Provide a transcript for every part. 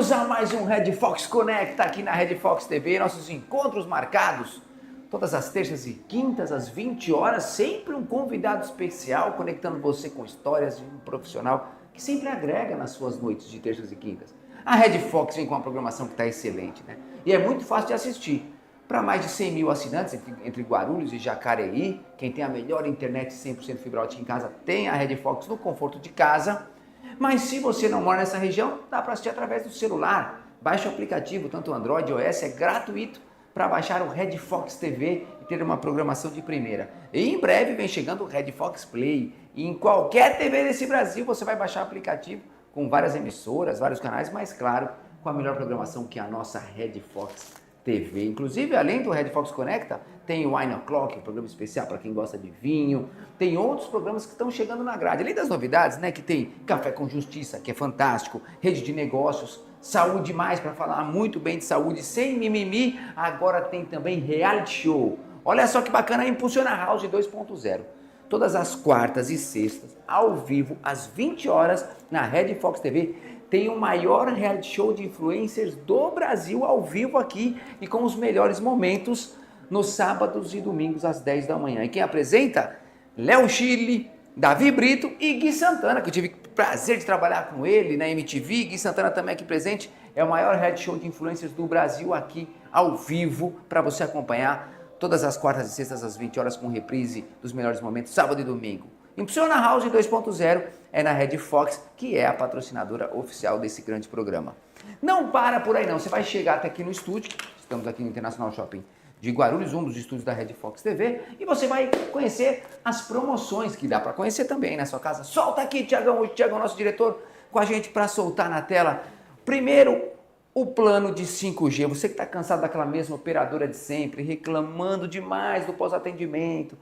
Vamos a mais um Red Fox Conecta aqui na Red Fox TV, nossos encontros marcados todas as terças e quintas às 20 horas, sempre um convidado especial conectando você com histórias de um profissional que sempre agrega nas suas noites de terças e quintas. A Red Fox vem com uma programação que está excelente, né? E é muito fácil de assistir. Para mais de 100 mil assinantes entre Guarulhos e Jacareí, quem tem a melhor internet 100% fibra ótica em casa tem a Red Fox no conforto de casa. Mas se você não mora nessa região, dá para assistir através do celular. Baixe o aplicativo, tanto Android ou iOS, é gratuito para baixar o Red Fox TV e ter uma programação de primeira. E em breve vem chegando o Red Fox Play. E em qualquer TV desse Brasil você vai baixar o aplicativo com várias emissoras, vários canais, mas claro, com a melhor programação que a nossa Red Fox TV. Inclusive, além do Red Fox Conecta, tem o Wine O'Clock, um programa especial para quem gosta de vinho. Tem outros programas que estão chegando na grade. Além das novidades, né, que tem Café com Justiça, que é fantástico, Rede de Negócios, Saúde Mais, para falar muito bem de saúde, sem mimimi. Agora tem também Reality Show. Olha só que bacana, Impulsiona House 2.0. Todas as quartas e sextas, ao vivo, às 20 horas, na Red Fox TV, tem o maior reality show de influencers do Brasil ao vivo aqui e com os melhores momentos nos sábados e domingos às 10 da manhã. E quem apresenta? Léo Chile, Davi Brito e Gui Santana, que eu tive o prazer de trabalhar com ele na MTV. Gui Santana também aqui presente. É o maior reality show de influencers do Brasil aqui ao vivo para você acompanhar todas as quartas e sextas às 20 horas com reprise dos melhores momentos, sábado e domingo. Impulsiona House 2.0 é na Red Fox, que é a patrocinadora oficial desse grande programa. Não para por aí não, você vai chegar até aqui no estúdio, estamos aqui no International Shopping de Guarulhos, um dos estúdios da Red Fox TV, e você vai conhecer as promoções que dá para conhecer também na sua casa. Solta aqui, Tiagão, o Tiagão, nosso diretor, com a gente para soltar na tela. Primeiro, o plano de 5G. Você que está cansado daquela mesma operadora de sempre, reclamando demais do pós-atendimento,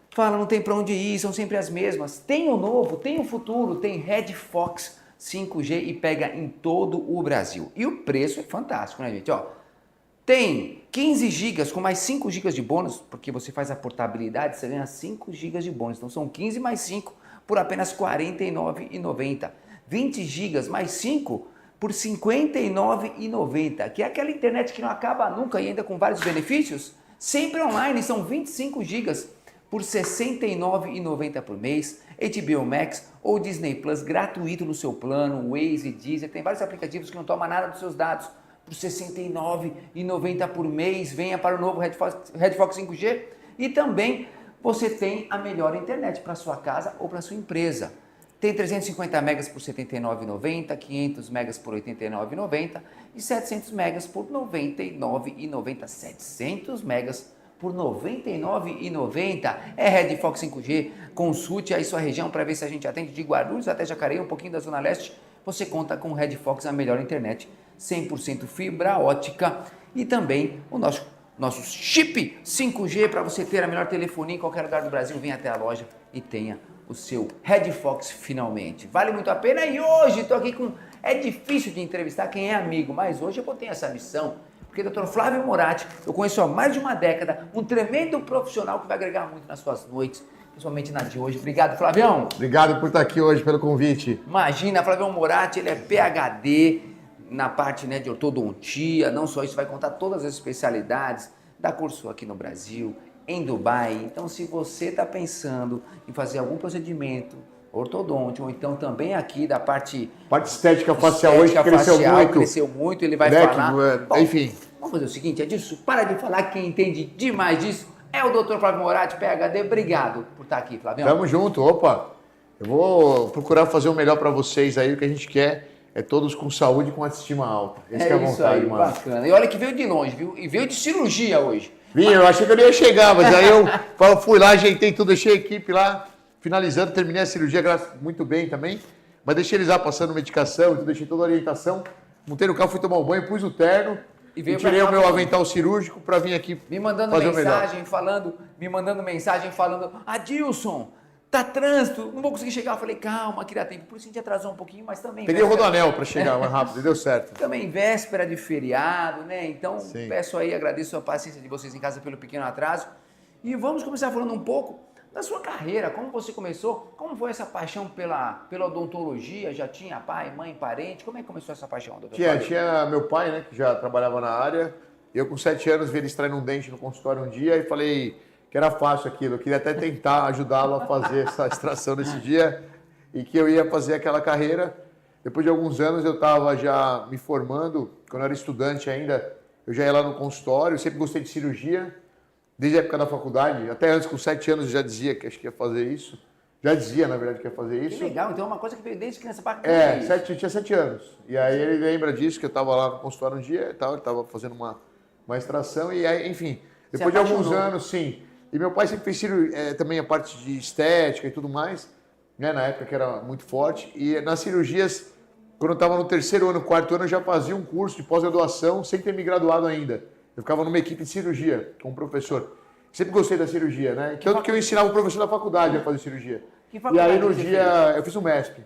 fala, não tem para onde ir, são sempre as mesmas. Tem o novo, tem o futuro, tem Red Fox 5G e pega em todo o Brasil. E o preço é fantástico, né, gente? Ó, tem 15 GB com mais 5 GB de bônus, porque você faz a portabilidade, você ganha 5 GB de bônus. Então são 15 mais 5 por apenas R$ 49,90. 20 GB mais 5 por R$ 59,90, que é aquela internet que não acaba nunca e ainda com vários benefícios. Sempre online, são 25 GB por R$ 69,90 por mês, HBO Max ou Disney Plus gratuito no seu plano, Waze, Deezer, tem vários aplicativos que não tomam nada dos seus dados por R$ 69,90 por mês. Venha para o novo Red Fox 5G e também você tem a melhor internet para sua casa ou para sua empresa. Tem 350 megas por R$ 79,90, 500 megas por R$ 89,90 e 700 megas por R$ 99,90. 700 megas por R$ 99,90. É Red Fox 5G. Consulte aí sua região para ver se a gente atende de Guarulhos até Jacareí, um pouquinho da Zona Leste. Você conta com Red Fox, a melhor internet 100% fibra ótica e também o nosso chip 5G para você ter a melhor telefonia em qualquer lugar do Brasil. Venha até a loja e tenha o seu Red Fox finalmente. Vale muito a pena e hoje estou aqui com... É difícil de entrevistar quem é amigo, mas hoje eu botei essa missão porque o Dr. Flávio Moratti, eu conheço há mais de uma década, um tremendo profissional que vai agregar muito nas suas noites, principalmente na de hoje. Obrigado, Flavião. Obrigado por estar aqui hoje, pelo convite. Imagina, Flavião Moratti, ele é PhD na parte, né, de ortodontia, não só isso, vai contar todas as especialidades, dá curso aqui no Brasil, em Dubai. Então, se você está pensando em fazer algum procedimento ortodôntico, ou então também aqui da parte estética facial hoje cresceu muito, ele vai falar. Bom, enfim. Vamos fazer o seguinte, Edilson, para de falar, quem entende demais disso é o Dr. Flávio Moratti, PhD. Obrigado por estar aqui, Flavião. Tamo junto, opa. Eu vou procurar fazer o melhor para vocês aí, o que a gente quer é todos com saúde e com autoestima alta. Essa é a vontade, isso aí, mano. Bacana. E olha que veio de longe, viu? E veio de cirurgia hoje. Eu achei que eu não ia chegar, mas aí eu fui lá, ajeitei tudo, deixei a equipe lá, finalizando, terminei a cirurgia muito bem também, mas deixei eles lá passando medicação, deixei toda a orientação, montei no carro, fui tomar um banho, pus o terno e tirei o meu avental cirúrgico para vir aqui me mandando mensagem falando, Adilson, tá trânsito, não vou conseguir chegar. Eu falei, calma, que dá tempo. Por isso a gente atrasou um pouquinho, mas também... Peguei o rodoanel para chegar mais rápido, deu certo. Também véspera de feriado, né? Então, Sim. Peço aí, agradeço a paciência de vocês em casa pelo pequeno atraso. E vamos começar falando um pouco Da sua carreira, como você começou? Como foi essa paixão pela odontologia? Já tinha pai, mãe, parente? Como é que começou essa paixão, doutor? Tinha meu pai, né, que já trabalhava na área. Eu, com 7 anos, vi ele extraindo um dente no consultório um dia e falei que era fácil aquilo. Eu queria até tentar ajudá-lo a fazer essa extração nesse dia e que eu ia fazer aquela carreira. Depois de alguns anos, eu estava já me formando. Quando eu era estudante ainda, eu já ia lá no consultório. Eu sempre gostei de cirurgia, desde a época da faculdade. Até antes, com 7 anos, eu já dizia que acho que ia fazer isso. Já dizia, na verdade, que ia fazer isso. Que legal, então é uma coisa que veio desde criança para eu tinha 7 anos. E aí ele lembra disso, que eu estava lá no consultório um dia e tal, ele estava fazendo uma extração e aí, enfim, depois de alguns anos, sim. E meu pai sempre fez também a parte de estética e tudo mais, né, na época que era muito forte. E nas cirurgias, quando eu estava no 3º ano, 4º ano, eu já fazia um curso de pós-graduação sem ter me graduado ainda. Eu ficava numa equipe de cirurgia com um professor. Sempre gostei da cirurgia, né? Tanto que eu ensinava o professor da faculdade a fazer cirurgia. E aí no dia, eu fiz o MESP.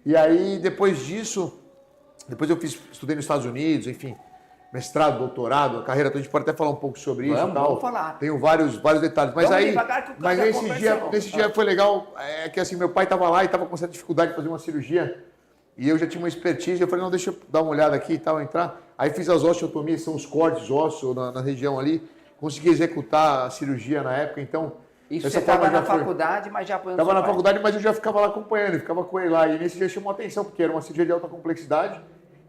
E aí depois disso, depois eu estudei nos Estados Unidos, enfim, mestrado, doutorado, a carreira toda, a gente pode até falar um pouco sobre isso e tal. Vamos falar. Tenho vários detalhes. Mas aí, nesse dia foi legal, que assim, meu pai estava lá e estava com certa dificuldade de fazer uma cirurgia. E eu já tinha uma expertise, eu falei, não, deixa eu dar uma olhada aqui e tal, entrar. Aí fiz as osteotomias, são os cortes ósseos na região ali. Consegui executar a cirurgia na época, então... Isso você estava na faculdade, mas já apoiando Estava na faculdade, mas eu já ficava lá acompanhando, ficava com ele lá. E nesse dia chamou a atenção, porque era uma cirurgia de alta complexidade,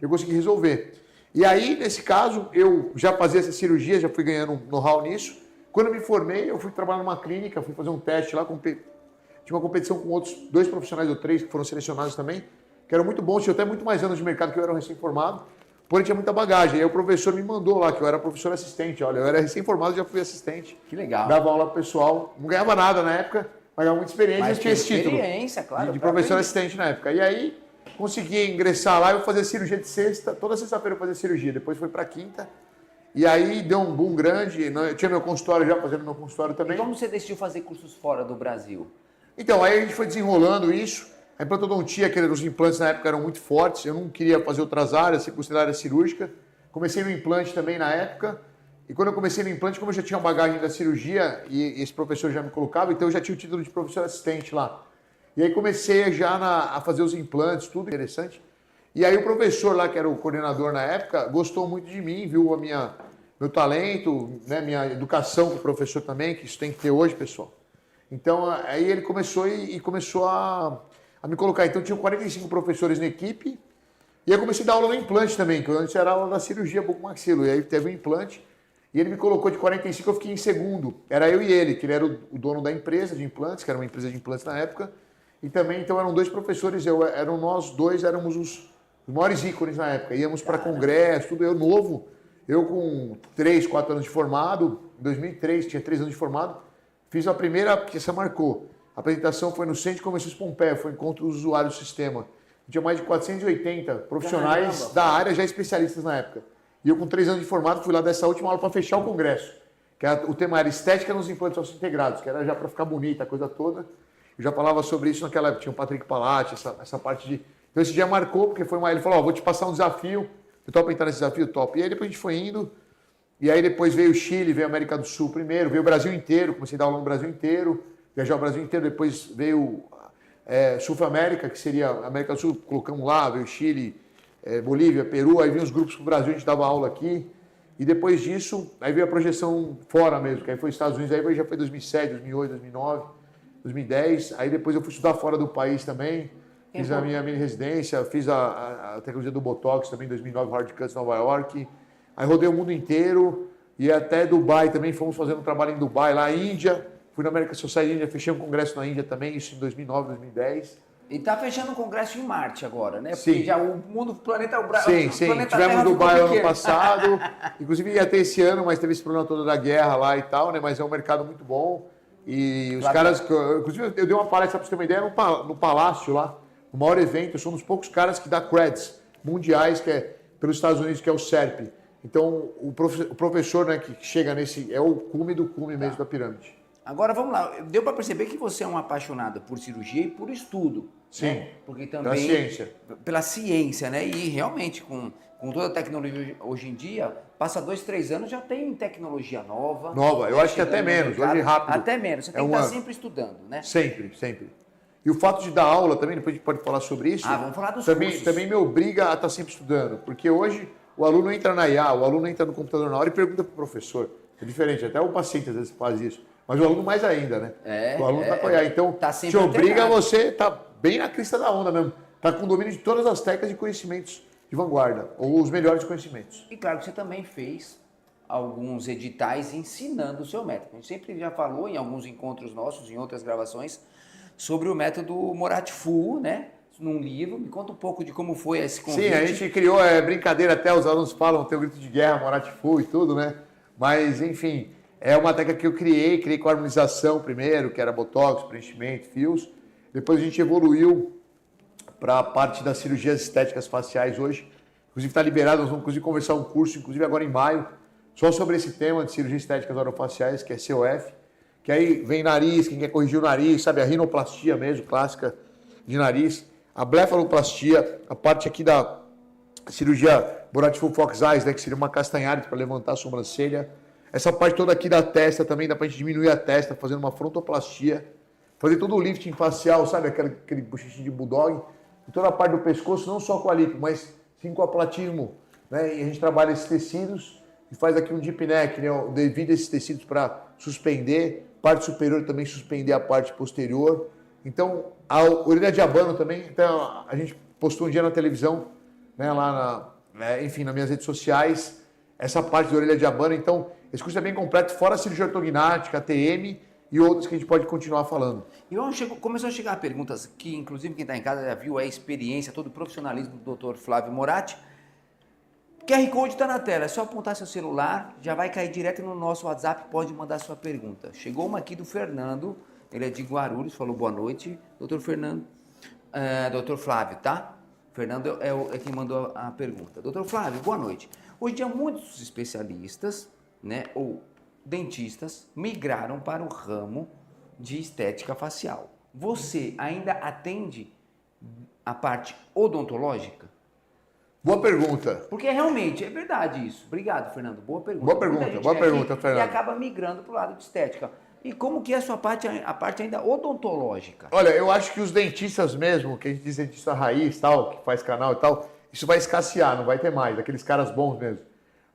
eu consegui resolver. E aí, nesse caso, eu já fazia essa cirurgia, já fui ganhando um know-how nisso. Quando eu me formei, eu fui trabalhar numa clínica, fui fazer um teste lá, tinha uma competição com outros 2 profissionais ou 3 que foram selecionados também, que eram muito bons, tinha até muito mais anos de mercado que eu era um recém-formado, porém tinha muita bagagem. Aí o professor me mandou lá, que eu era professor assistente, olha, eu era recém-formado e já fui assistente. Que legal. Dava aula pro pessoal, não ganhava nada na época, mas ganhava muita experiência, mas eu tinha esse título. Experiência, claro. De professor assistente na época. E aí, consegui ingressar lá, eu fazia cirurgia de sexta, toda sexta-feira eu fazia cirurgia, depois foi para quinta, e aí deu um boom grande, eu tinha meu consultório já, fazendo meu consultório também. E como você decidiu fazer cursos fora do Brasil? Então, aí a gente foi desenrolando isso, a implantodontia, os implantes na época eram muito fortes, eu não queria fazer outras áreas, se considerar área cirúrgica, comecei no implante também na época, e quando eu comecei no implante, como eu já tinha uma bagagem da cirurgia, e esse professor já me colocava, então eu já tinha o título de professor assistente lá. E aí comecei já a fazer os implantes, tudo interessante. E aí o professor lá, que era o coordenador na época, gostou muito de mim, viu meu talento, né, minha educação com o professor também, que isso tem que ter hoje, pessoal. Então aí ele começou começou a me colocar. Então tinha 45 professores na equipe, e aí eu comecei a dar aula no implante também, que antes era aula da cirurgia bucomaxilo, e aí teve um implante, e ele me colocou de 45, eu fiquei em segundo. Era eu e ele, que ele era o dono da empresa de implantes, que era uma empresa de implantes na época. E também, então, eram 2 professores, nós dois éramos os maiores ícones na época. Íamos para congresso, tudo, eu novo, eu com 3, 4 anos de formado, em 2003, tinha 3 anos de formado, fiz a primeira, que essa marcou. A apresentação foi no Centro de Convenções Pompeia, foi encontro dos usuários do sistema. Tinha mais de 480 profissionais da área, já especialistas na época. E eu com 3 anos de formado, fui lá dessa última aula para fechar o congresso. O tema era estética nos implantes ósseos integrados, que era já para ficar bonita a coisa toda. Eu já falava sobre isso naquela época, tinha o Patrick Palatti, essa parte de... Então esse dia marcou, porque ele falou, vou te passar um desafio, eu topo entrar nesse desafio, top. E aí depois a gente foi indo, e aí depois veio o Chile, veio a América do Sul primeiro, veio o Brasil inteiro, comecei a dar aula no Brasil inteiro, viajar o Brasil inteiro, depois veio Sul América, que seria a América do Sul, colocamos lá, veio Chile, Bolívia, Peru, aí vinham os grupos pro Brasil, a gente dava aula aqui, e depois disso, aí veio a projeção fora mesmo, que aí foi Estados Unidos, aí já foi 2007, 2008, 2009... 2010, aí depois eu fui estudar fora do país também, fiz a minha mini residência, fiz a tecnologia do Botox também em 2009, Hard Cuts, Nova York, aí rodei o mundo inteiro, e até Dubai também, fomos fazendo um trabalho em Dubai, lá Índia, fui na American Society Índia, fechei um congresso na Índia também, isso em 2009, 2010. E tá fechando um congresso em Marte agora, né? Sim. Porque já o mundo, o planeta... Sim, tivemos Dubai ano passado, inclusive ia ter esse ano, mas teve esse problema todo da guerra lá e tal, né? Mas é um mercado muito bom. E os caras, inclusive eu dei uma palestra para você ter uma ideia no Palácio lá, no maior evento, eu sou um dos poucos caras que dá creds mundiais, que é pelos Estados Unidos, que é o SERP. Então o professor, né, que chega nesse, é o cume do cume mesmo da pirâmide. Agora vamos lá, deu para perceber que você é um apaixonado por cirurgia e por estudo. Sim, né? Porque também pela ciência. Pela ciência, né? E realmente com toda a tecnologia hoje em dia, passa 2, 3 anos já tem tecnologia nova. Nova, eu acho que até chegando no menos, mercado. hoje rápido. Até menos, você tem que estar sempre estudando, né? Sempre, sempre. E o fato de dar aula também, depois a gente pode falar sobre isso. Vamos falar dos também, cursos. também me obriga a estar sempre estudando, porque hoje o aluno entra na IA, o aluno entra no computador na hora e pergunta para o professor. É diferente, até o paciente às vezes faz isso. Mas o aluno mais ainda, né? O aluno está com a IA. Então, tá te obriga a você estar bem na crista da onda mesmo. Tá com domínio de todas as técnicas e conhecimentos de vanguarda, ou os melhores conhecimentos. E claro que você também fez alguns editais ensinando o seu método. A gente sempre já falou em alguns encontros nossos, em outras gravações, sobre o método Moratti Full, né? Num livro. Me conta um pouco de como foi esse convite. Sim, a gente criou, brincadeira até, os alunos falam, tem o grito de guerra, Moratti Full e tudo, né? Mas, enfim, é uma técnica que eu criei com a harmonização primeiro, que era botox, preenchimento, fios. Depois a gente evoluiu para a parte das cirurgias estéticas faciais hoje. Inclusive está liberado, nós vamos inclusive conversar um curso, inclusive agora em maio, só sobre esse tema de cirurgias estéticas orofaciais, que é COF, que aí vem nariz, quem quer corrigir o nariz, sabe, a rinoplastia mesmo, clássica de nariz, a blefaroplastia, a parte aqui da cirurgia Moratti Full Fox Eyes, né, que seria uma castanhada para levantar a sobrancelha. Essa parte toda aqui da testa também, dá para a gente diminuir a testa, fazendo uma frontoplastia, fazer todo o lifting facial, sabe, aquele bochechinho de bulldog, e toda a parte do pescoço, não só com a lipo, mas sim com o aplatismo, né? E a gente trabalha esses tecidos e faz aqui um deep neck, né? Devido a esses tecidos para suspender, parte superior também suspender a parte posterior. Então, a orelha de abano também, então, a gente postou um dia na televisão, né? Lá, enfim, nas minhas redes sociais, essa parte da orelha de abano. Então, esse curso é bem completo, fora a cirurgia ortognática, ATM, e outros que a gente pode continuar falando. E começou a chegar perguntas que, inclusive, quem está em casa já viu a experiência, todo o profissionalismo do Dr. Flávio Moratti. QR Code está na tela, é só apontar seu celular, já vai cair direto no nosso WhatsApp, pode mandar sua pergunta. Chegou uma aqui do Fernando, ele é de Guarulhos, falou boa noite. Dr. Fernando, Dr. Flávio, tá? Fernando é quem mandou a pergunta. Dr. Flávio, boa noite. Hoje em dia muitos especialistas, né, ou dentistas migraram para o ramo de estética facial. Você ainda atende a parte odontológica? Boa pergunta. Porque realmente é verdade isso. Obrigado, Fernando. Boa pergunta. Boa pergunta, Fernando. E acaba migrando para o lado de estética. E como que é a sua parte, a parte ainda odontológica? Olha, eu acho que os dentistas mesmo, que a gente diz dentista raiz, tal, que faz canal e tal, isso vai escassear, não vai ter mais, aqueles caras bons mesmo.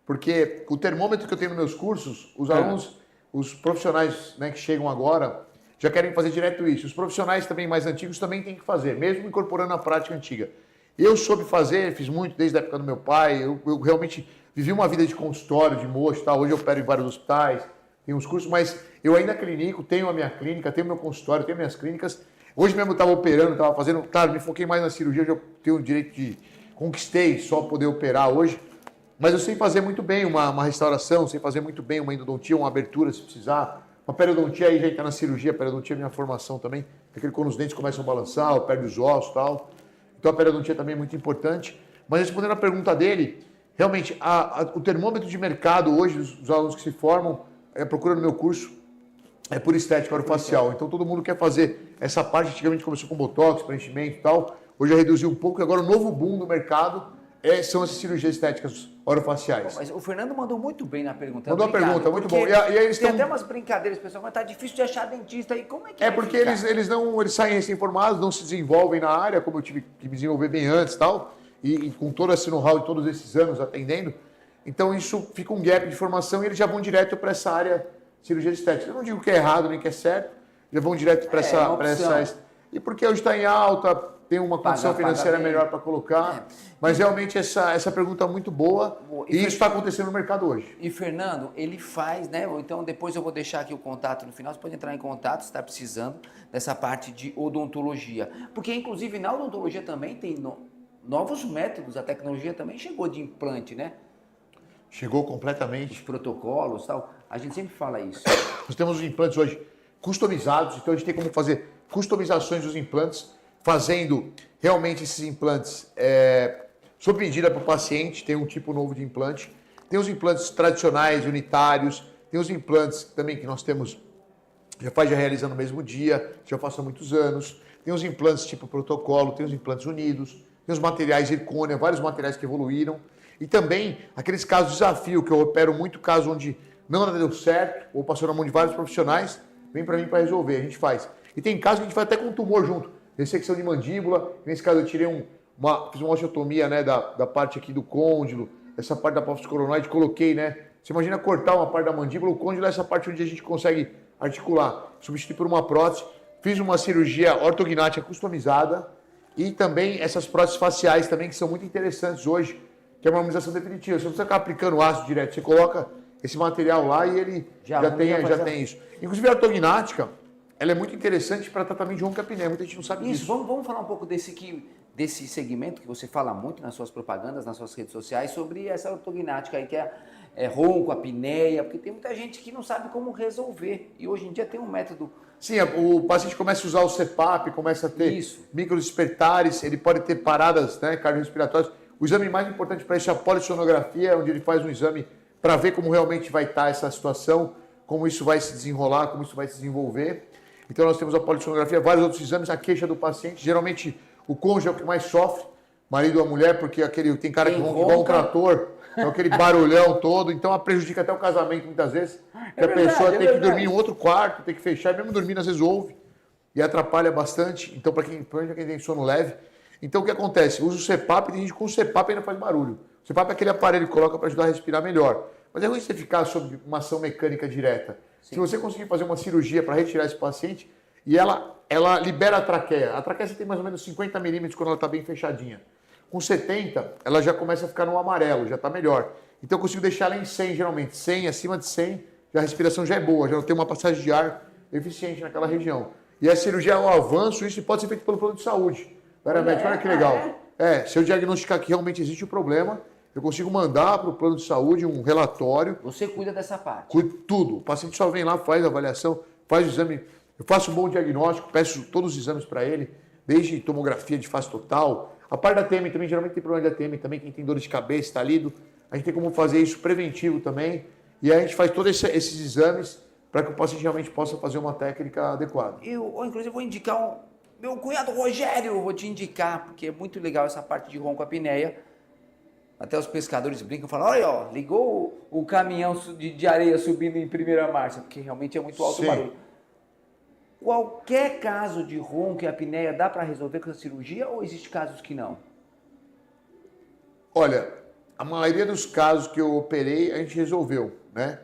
Porque o termômetro que eu tenho nos meus cursos, os alunos, os profissionais, né, que chegam agora, já querem fazer direto isso. Os profissionais também mais antigos também têm que fazer, mesmo incorporando a prática antiga. Eu soube fazer, fiz muito desde a época do meu pai, eu realmente vivi uma vida de consultório, de mocho e tal. Hoje eu opero em vários hospitais, tenho uns cursos, mas eu ainda clinico, tenho a minha clínica, tenho meu consultório, tenho minhas clínicas. Hoje mesmo eu estava operando, estava fazendo, claro, me foquei mais na cirurgia, hoje eu tenho o direito de, conquistei só poder operar hoje. Mas eu sei fazer muito bem uma restauração, sei fazer muito bem uma endodontia, uma abertura se precisar. Uma periodontia aí já está na cirurgia, a periodontia é minha formação também. Aquele quando os dentes começam a balançar, perde os ossos e tal. Então a periodontia também é muito importante. Mas respondendo a pergunta dele, realmente o termômetro de mercado hoje dos alunos que se formam, procura no meu curso, é por estética orofacial. Então todo mundo quer fazer essa parte, antigamente começou com botox, preenchimento e tal. Hoje já reduziu um pouco e agora o novo boom do mercado são essas cirurgias estéticas orofaciais. Mas o Fernando mandou muito bem na pergunta. Mandou Obrigado, a pergunta, muito bom. E aí eles tem até umas brincadeiras, pessoal, mas tá difícil de achar dentista. E como é que porque eles saem recém-formados, não se desenvolvem na área, como eu tive que me desenvolver bem antes e tal, e com todo esse know-how de todos esses anos atendendo. Então isso fica um gap de formação e eles já vão direto para essa área de cirurgia estética. Eu não digo que é errado nem que é certo, já vão direto para essa. E porque hoje está em alta, tem uma condição financeira melhor para colocar. Mas realmente essa pergunta é muito boa e isso está acontecendo no mercado hoje. E Fernando, ele faz, né? Então depois eu vou deixar aqui o contato no final, você pode entrar em contato se está precisando dessa parte de odontologia. Porque inclusive na odontologia também tem novos métodos, a tecnologia também chegou de implante, né? Chegou completamente. Os protocolos e tal, a gente sempre fala isso. Nós temos os implantes hoje customizados, então a gente tem como fazer customizações dos implantes, fazendo realmente esses implantes sob medida para o paciente, tem um tipo novo de implante. Tem os implantes tradicionais, unitários, tem os implantes também que nós temos já realiza no mesmo dia, já faço há muitos anos. Tem os implantes tipo protocolo, tem os implantes unidos, tem os materiais zircônia, vários materiais que evoluíram. E também aqueles casos de desafio, que eu opero muito caso onde não deu certo, ou passou na mão de vários profissionais, vem para mim para resolver, a gente faz. E tem casos que a gente faz até com tumor junto, ressecção de mandíbula, nesse caso eu tirei fiz uma osteotomia, né, da parte aqui do côndilo, essa parte da apófise coronoide, coloquei, né, você imagina cortar uma parte da mandíbula, o côndilo é essa parte onde a gente consegue articular, substituir por uma prótese. Fiz uma cirurgia ortognática customizada e também essas próteses faciais também, que são muito interessantes hoje, que é uma harmonização definitiva. Você não precisa ficar aplicando ácido direto, você coloca esse material lá e ele já tem isso. Inclusive a ortognática, ela é muito interessante para tratamento de ronco-apneia, muita gente não sabe disso. Vamos falar um pouco desse segmento que você fala muito nas suas propagandas, nas suas redes sociais, sobre essa ortognática aí, que é ronco, apneia, porque tem muita gente que não sabe como resolver. E hoje em dia tem um método... Sim, o paciente começa a usar o CPAP, começa a ter microdespertares, ele pode ter paradas, né, cardiorrespiratórias. O exame mais importante para isso é a polissonografia, onde ele faz um exame para ver como realmente vai estar essa situação, como isso vai se desenrolar, como isso vai se desenvolver. Então nós temos a polissonografia, vários outros exames, a queixa do paciente. Geralmente o cônjuge é o que mais sofre, marido ou a mulher, porque tem cara que ronca igual um trator, então aquele barulhão todo, então prejudica até o casamento muitas vezes. A pessoa tem que dormir em outro quarto, tem que fechar, e mesmo dormindo às vezes ouve e atrapalha bastante. Então para quem tem sono leve. Então o que acontece? Usa o CPAP, tem gente com o CPAP ainda faz barulho. O CPAP é aquele aparelho que coloca para ajudar a respirar melhor. Mas é ruim você ficar sob uma ação mecânica direta. Sim. Se você conseguir fazer uma cirurgia para retirar esse paciente, e ela libera a traqueia. A traqueia você tem mais ou menos 50 milímetros quando ela está bem fechadinha. Com 70, ela já começa a ficar no amarelo, já está melhor. Então eu consigo deixar ela em 100 geralmente. 100, acima de 100, a respiração já é boa, já não tem uma passagem de ar eficiente naquela região. E a cirurgia é um avanço, isso pode ser feito pelo plano de saúde. Olha que legal. Se eu diagnosticar que realmente existe o problema, eu consigo mandar para o plano de saúde um relatório. Você cuida dessa parte? Cuido tudo. O paciente só vem lá, faz a avaliação, faz o exame. Eu faço um bom diagnóstico, peço todos os exames para ele, desde tomografia de face total. A parte da TM também, geralmente tem problema da TM também, quem tem dor de cabeça, está lido. A gente tem como fazer isso preventivo também. E aí a gente faz todos esses exames para que o paciente realmente possa fazer uma técnica adequada. Inclusive, vou indicar meu cunhado Rogério, vou te indicar, porque é muito legal essa parte de ronco-apneia. Até os pescadores brincam e falam, olha, ó, ligou o caminhão de areia subindo em primeira marcha, porque realmente é muito alto o barulho. Qualquer caso de ronco e apneia dá para resolver com a cirurgia ou existe casos que não? Olha, a maioria dos casos que eu operei, a gente resolveu, né?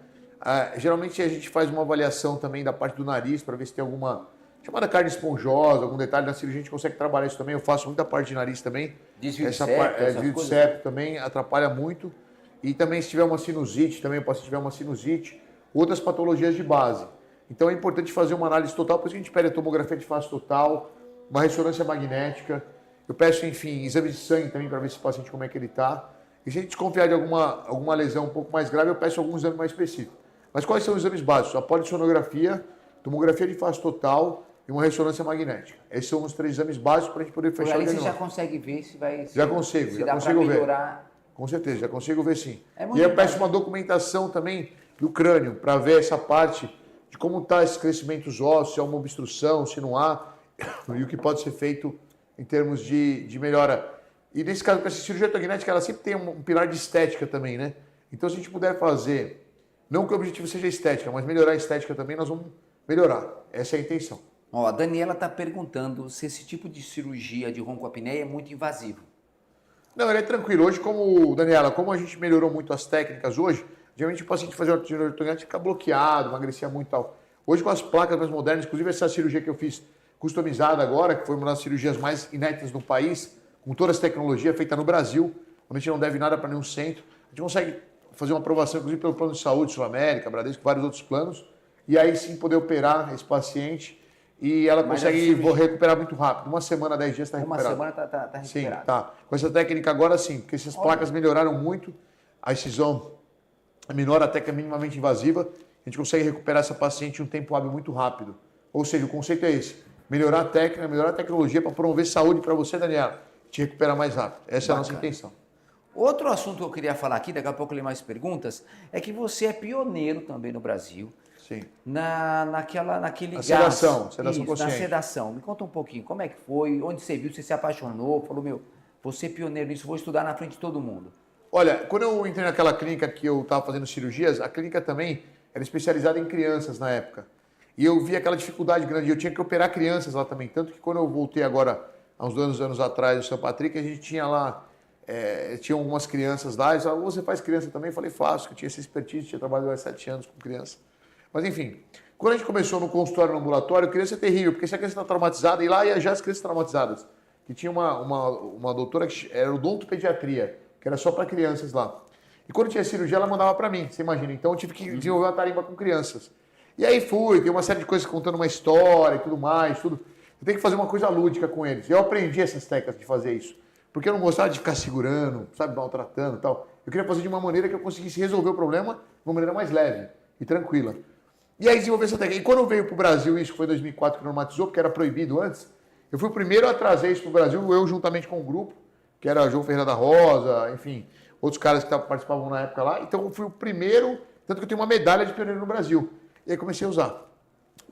Geralmente a gente faz uma avaliação também da parte do nariz para ver se tem alguma chamada carne esponjosa, algum detalhe na cirurgia, a gente consegue trabalhar isso também. Eu faço muita parte de nariz também. Desvio de septo, desvio de septo também atrapalha muito. E também se tiver uma sinusite, também o paciente tiver uma sinusite, outras patologias de base. Então é importante fazer uma análise total, por isso que a gente pede a tomografia de face total, uma ressonância magnética. Eu peço, enfim, exames de sangue também para ver se o paciente como é que ele está. E se a gente desconfiar de alguma lesão um pouco mais grave, eu peço algum exame mais específico. Mas quais são os exames básicos? A polissonografia, tomografia de face total e uma ressonância magnética. Esses são os 3 exames básicos para a gente poder fechar o diagnóstico. Você já consegue ver se vai... Já consigo melhorar. Ver. Com certeza, já consigo ver sim. E aí eu peço uma documentação também do crânio para ver essa parte de como está esses crescimentos ósseos, se há uma obstrução, se não há, e o que pode ser feito em termos de melhora. E nesse caso, com essa cirurgia ortognática, ela sempre tem um pilar de estética também, né? Então, se a gente puder fazer, não que o objetivo seja estética, mas melhorar a estética também, nós vamos melhorar. Essa é a intenção. Ó, a Daniela está perguntando se esse tipo de cirurgia de ronco-apneia é muito invasivo. Não, ele é tranquilo. Hoje, Daniela, como a gente melhorou muito as técnicas hoje, geralmente o paciente fazia uma cirurgia ortognática fica bloqueado, emagrecia muito e tal. Hoje, com as placas mais modernas, inclusive essa cirurgia que eu fiz customizada agora, que foi uma das cirurgias mais inéditas no país, com todas as tecnologias, feita no Brasil, onde a gente não deve nada para nenhum centro, a gente consegue fazer uma aprovação, inclusive pelo Plano de Saúde Sul-América, Bradesco, vários outros planos, e aí sim poder operar esse paciente e ela consegue recuperar muito rápido. Uma semana, 10 dias está recuperado. Uma semana está recuperado. Sim, tá. Com essa técnica agora sim, porque essas placas melhoraram muito, a incisão é menor, até que é minimamente invasiva, a gente consegue recuperar essa paciente em um tempo hábil muito rápido. Ou seja, o conceito é esse, melhorar a técnica, melhorar a tecnologia para promover saúde para você, Daniela, te recuperar mais rápido. Essa é a nossa intenção. Outro assunto que eu queria falar aqui, daqui a pouco eu leio mais perguntas, é que você é pioneiro também no Brasil. Sim. naquele Na gás. sedação Isso, consciente. na sedação. Me conta um pouquinho, como é que foi, onde você viu, você se apaixonou, falou, meu, vou ser pioneiro nisso, vou estudar na frente de todo mundo. Olha, quando eu entrei naquela clínica que eu estava fazendo cirurgias, a clínica também era especializada em crianças na época. E eu vi aquela dificuldade grande, eu tinha que operar crianças lá também. Tanto que quando eu voltei agora, há uns 2 anos atrás, no São Patrick, a gente tinha lá, tinha algumas crianças lá, eles falaram, você faz criança também? Eu falei, faço, que eu tinha essa expertise, tinha trabalhado há 7 anos com criança. Mas enfim, quando a gente começou no consultório, no ambulatório, criança é terrível, porque se a criança está traumatizada, e lá ia já as crianças traumatizadas. Que tinha uma doutora que era odontopediatria, que era só para crianças lá. E quando tinha cirurgia, ela mandava para mim, você imagina. Então eu tive que desenvolver uma tarimba com crianças. E aí fui, tem uma série de coisas contando uma história e tudo mais, tudo. Eu tenho que fazer uma coisa lúdica com eles. Eu aprendi essas técnicas de fazer isso. Porque eu não gostava de ficar segurando, sabe, maltratando e tal. Eu queria fazer de uma maneira que eu conseguisse resolver o problema de uma maneira mais leve e tranquila. E aí desenvolvi essa técnica. E quando eu veio para o Brasil, isso foi em 2004 que normatizou, porque era proibido antes, eu fui o primeiro a trazer isso para o Brasil, eu juntamente com um grupo, que era João Ferreira da Rosa, enfim, outros caras que participavam na época lá. Então eu fui o primeiro, tanto que eu tenho uma medalha de pioneiro no Brasil. E aí comecei a usar.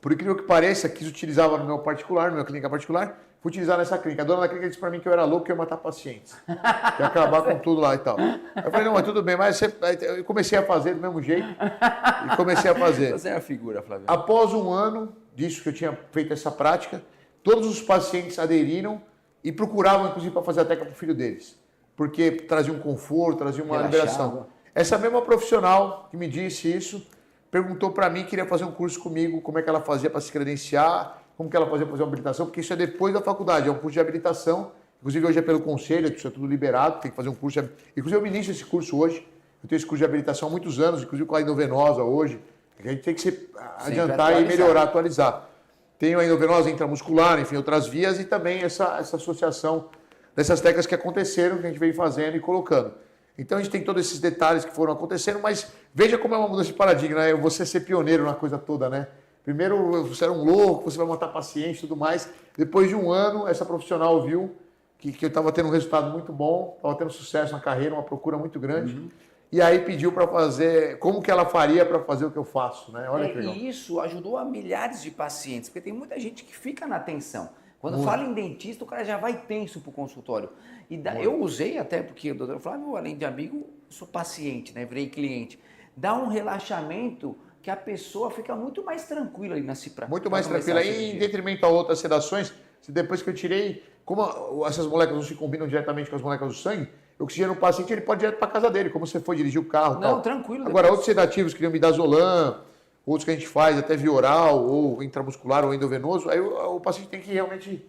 Por incrível que pareça, quis utilizar no meu particular, na minha clínica particular, fui utilizar nessa clínica. A dona da clínica disse para mim que eu era louco, que eu ia matar pacientes. Que ia acabar com tudo lá e tal. Eu falei, não, mas tudo bem, mas eu comecei a fazer do mesmo jeito e comecei a fazer. Você é a figura, Flávio. Após um ano disso que eu tinha feito essa prática, todos os pacientes aderiram e procuravam, inclusive, para fazer a técnica para o filho deles. Porque trazia um conforto, trazia uma liberação. Essa mesma profissional que me disse isso, perguntou para mim, queria fazer um curso comigo, como é que ela fazia para se credenciar, como que ela fazia para fazer uma habilitação, porque isso é depois da faculdade, é um curso de habilitação, inclusive hoje é pelo conselho, isso é tudo liberado, tem que fazer um curso, inclusive eu ministro esse curso hoje, eu tenho esse curso de habilitação há muitos anos, inclusive com a Endovenosa hoje, a gente tem que se adiantar e melhorar, atualizar. Tenho a endovenosa intramuscular, enfim, outras vias e também essa associação dessas técnicas que aconteceram, que a gente vem fazendo e colocando. Então a gente tem todos esses detalhes que foram acontecendo, mas veja como é uma mudança de paradigma, né? Você ser pioneiro na coisa toda, né? Primeiro você era um louco, você vai matar paciente e tudo mais. Depois de um ano, essa profissional viu que eu estava tendo um resultado muito bom, estava tendo sucesso na carreira, uma procura muito grande. E aí pediu para fazer, como que ela faria para fazer o que eu faço, né? Olha que legal. E isso ajudou a milhares de pacientes, porque tem muita gente que fica na tensão. Quando fala em dentista, o cara já vai tenso para o consultório. E eu usei até, porque o doutor Flávio, além de amigo, sou paciente, né? Virei cliente. Dá um relaxamento que a pessoa fica muito mais tranquila ali na cipra. Muito mais tranquila. E em detrimento a outras sedações, depois que eu tirei, como essas moléculas não se combinam diretamente com as moléculas do sangue, o oxigênio no paciente ele pode ir direto para casa dele, como você foi dirigir o carro. Não, tal. Tranquilo. Agora, outros sedativos, que nem o midazolam, outros que a gente faz até via oral, ou intramuscular, ou endovenoso, aí o paciente tem que realmente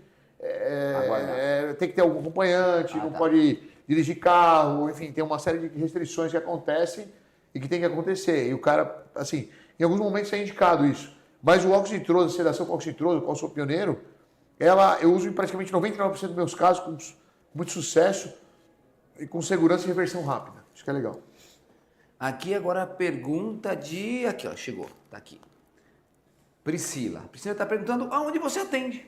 tem que ter algum acompanhante, não pode dirigir carro, enfim, tem uma série de restrições que acontecem e que tem que acontecer. E o cara, assim, em alguns momentos é indicado isso. Mas o óxido nitroso, a sedação com óxido nitroso, qual eu sou pioneiro, eu uso em praticamente 99% dos meus casos com muito sucesso e com segurança e reversão rápida. Isso que é legal. Aqui agora a pergunta de... Aqui, ó, chegou. Tá aqui. Priscila. Priscila está perguntando aonde você atende.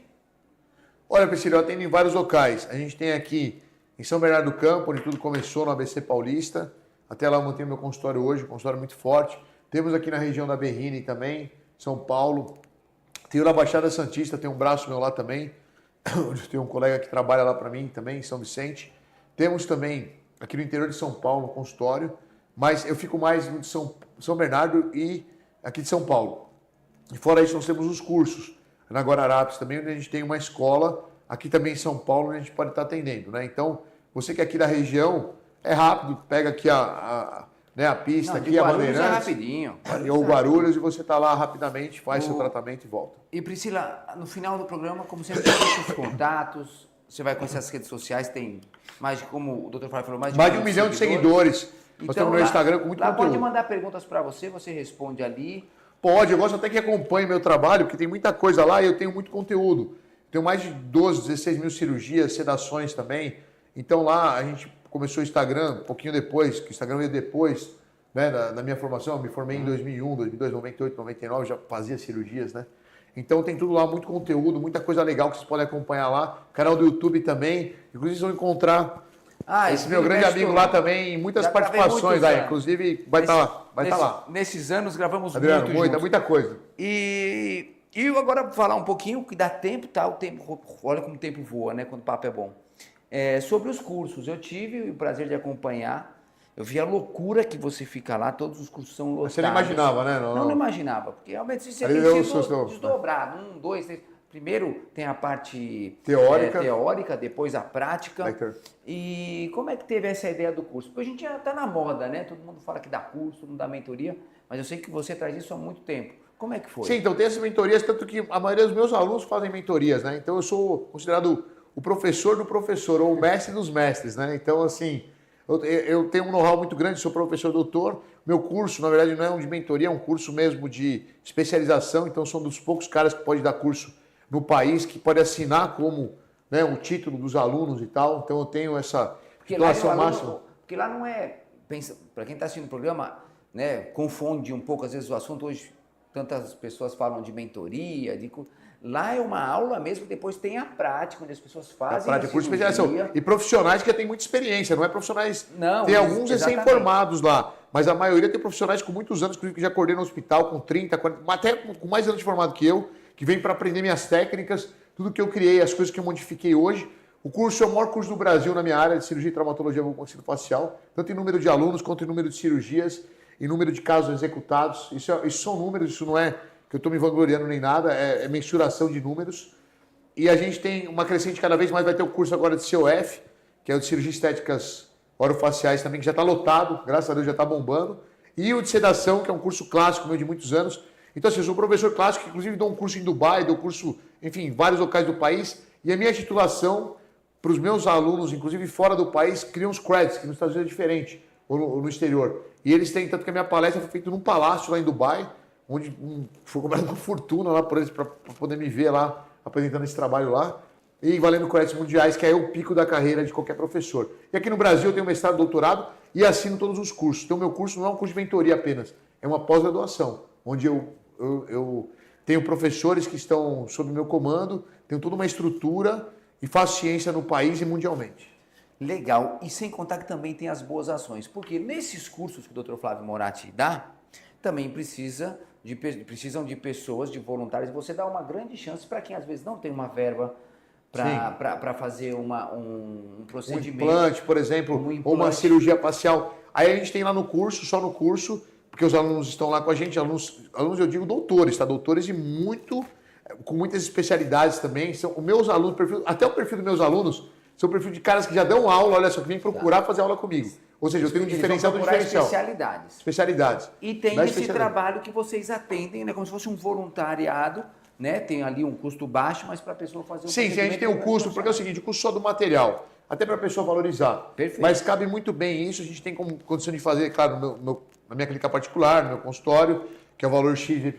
Olha, Priscila, eu atendo em vários locais. A gente tem aqui em São Bernardo do Campo, onde tudo começou, no ABC Paulista. Até lá eu mantenho meu consultório hoje, um consultório muito forte. Temos aqui na região da Berrini também, São Paulo. Tenho na Baixada Santista, tem um braço meu lá também. Tem um colega que trabalha lá para mim também, em São Vicente. Temos também aqui no interior de São Paulo, no consultório. Mas eu fico mais no de São Bernardo e aqui de São Paulo. E fora isso, nós temos os cursos. Na Guararapes também, onde a gente tem uma escola, aqui também em São Paulo, onde a gente pode estar atendendo, né? Então, você que é aqui da região, é rápido, pega aqui a pista, aqui a Bandeirantes. É rapidinho. Ou Guarulhos, e você está lá rapidamente, faz seu tratamento e volta. E Priscila, no final do programa, como sempre, deixa os contatos, você vai conhecer as redes sociais, tem mais de, como o Dr. Flávio falou, mais de 1 milhão de seguidores. Então, nós temos no Instagram com muito lá conteúdo. Pode mandar perguntas para você responde ali. Pode, eu gosto até que acompanhe meu trabalho, porque tem muita coisa lá e eu tenho muito conteúdo. Tenho mais de 12, 16 mil cirurgias, sedações também. Então lá a gente começou o Instagram um pouquinho depois, que o Instagram veio depois, né, da minha formação. Eu me formei em 2001, 2002, 98, 99, já fazia cirurgias, né? Então tem tudo lá, muito conteúdo, muita coisa legal que vocês podem acompanhar lá. Canal do YouTube também. Inclusive vocês vão encontrar Esse meu grande amigo lá também, muitas participações lá, inclusive vai estar lá. Nesses anos gravamos Adriano, muito muita coisa. E agora falar um pouquinho, que dá tempo, tá? O tempo, olha como o tempo voa, né? Quando o papo é bom. Sobre os cursos, eu tive o prazer de acompanhar. Eu vi a loucura que você fica lá, todos os cursos são lotados. Você não imaginava, né? Não imaginava, porque realmente você tem que ser desdobrado. 1, 2, 3. Primeiro tem a parte teórica, depois a prática. E como é que teve essa ideia do curso? Porque a gente já está na moda, né? Todo mundo fala que dá curso, não dá mentoria, mas eu sei que você traz isso há muito tempo. Como é que foi? Sim, então tem essas mentorias, tanto que a maioria dos meus alunos fazem mentorias, né? Então eu sou considerado o professor do professor, ou o mestre dos mestres, né? Então, assim, eu tenho um know-how muito grande, sou professor doutor. Meu curso, na verdade, não é um de mentoria, é um curso mesmo de especialização. Então, sou um dos poucos caras que pode dar curso no país, que pode assinar como, né, o título dos alunos e tal. Então, eu tenho essa titulação máxima. Porque lá não é... Para quem está assistindo o programa, né, confunde um pouco, às vezes, o assunto. Hoje, tantas pessoas falam de mentoria, Lá é uma aula mesmo, depois tem a prática, onde as pessoas fazem a prática, curso de especialização. E profissionais que já têm muita experiência, não é profissionais... Não, tem alguns recém-formados lá, mas a maioria tem profissionais com muitos anos, que já coordenam hospital, com 30, 40, até com mais anos de formado que eu, que vem para aprender minhas técnicas, tudo que eu criei, as coisas que eu modifiquei hoje. O curso é o maior curso do Brasil na minha área de cirurgia e traumatologia bucomaxilofacial, tanto em número de alunos quanto em número de cirurgias, em número de casos executados. Isso são números, isso não é que eu estou me vangloriando nem nada, é mensuração de números. E a gente tem uma crescente cada vez mais, vai ter o curso agora de COF, que é o de cirurgia estéticas orofaciais também, que já está lotado, graças a Deus já está bombando. E o de sedação, que é um curso clássico meu de muitos anos. Então, assim, eu sou professor clássico, inclusive dou um curso em Dubai, dou curso, enfim, em vários locais do país. E a minha titulação para os meus alunos, inclusive fora do país, criam uns credits, que nos Estados Unidos é diferente, ou no exterior. E eles têm, tanto que a minha palestra foi feita num palácio lá em Dubai, onde foi cobrado uma fortuna lá por eles para poder me ver lá apresentando esse trabalho lá, e valendo créditos mundiais, que é o pico da carreira de qualquer professor. E aqui no Brasil eu tenho mestrado, doutorado e assino todos os cursos. Então, meu curso não é um curso de mentoria apenas, é uma pós-graduação, onde eu tenho professores que estão sob meu comando, tenho toda uma estrutura e faço ciência no país e mundialmente. Legal, e sem contar que também tem as boas ações, porque nesses cursos que o Dr. Flávio Moratti dá, também precisam de pessoas, de voluntários, e você dá uma grande chance para quem às vezes não tem uma verba para fazer um procedimento. Um implante, por exemplo, ou uma cirurgia facial. Aí a gente tem lá no curso, só no curso, porque os alunos estão lá com a gente, alunos eu digo doutores, tá? Doutores com muitas especialidades também. São os meus alunos, até o perfil dos meus alunos, são o perfil de caras que já dão aula, olha só, que vem procurar fazer aula comigo. Ou seja, eu tenho um diferencial do diferencial. Especialidades. E tem esse trabalho que vocês atendem, né, como se fosse um voluntariado, né? Tem ali um custo baixo, mas para a pessoa fazer um Sim, a gente tem um custo, porque é o seguinte, o custo só do material, até para a pessoa valorizar. Perfeito. Mas cabe muito bem isso, a gente tem como condição de fazer, claro, na minha clínica particular, no meu consultório, que é o valor XYZ,